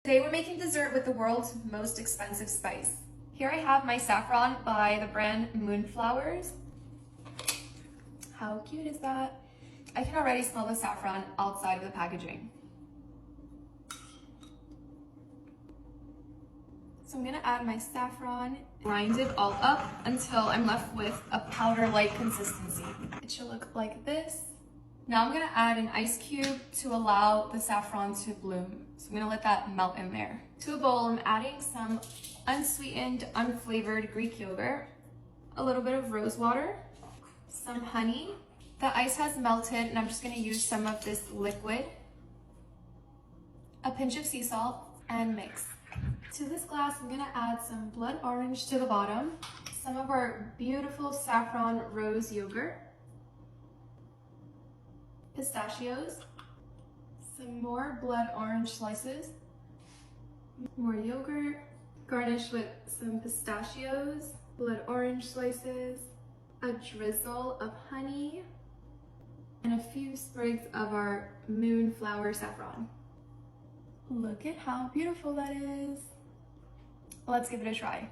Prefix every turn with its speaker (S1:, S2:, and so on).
S1: Today we're making dessert with the world's most expensive spice. Here I have my saffron by the brand Moonflowers. How cute is that? I can already smell the saffron outside of the packaging. So I'm gonna add my saffron, grind it all up until I'm left with a powder-like consistency. It should look like this. Now I'm gonna add an ice cube to allow the saffron to bloom. So I'm gonna let that melt in there. To a bowl, I'm adding some unsweetened, unflavored Greek yogurt, a little bit of rose water, some honey. The ice has melted and I'm just gonna use some of this liquid, a pinch of sea salt, and mix. To this glass, I'm gonna add some blood orange to the bottom, some of our beautiful saffron rose yogurt, pistachios, some more blood orange slices, more yogurt, garnish with some pistachios, blood orange slices, a drizzle of honey, and a few sprigs of our moonflower saffron. Look at how beautiful that is. Let's give it a try.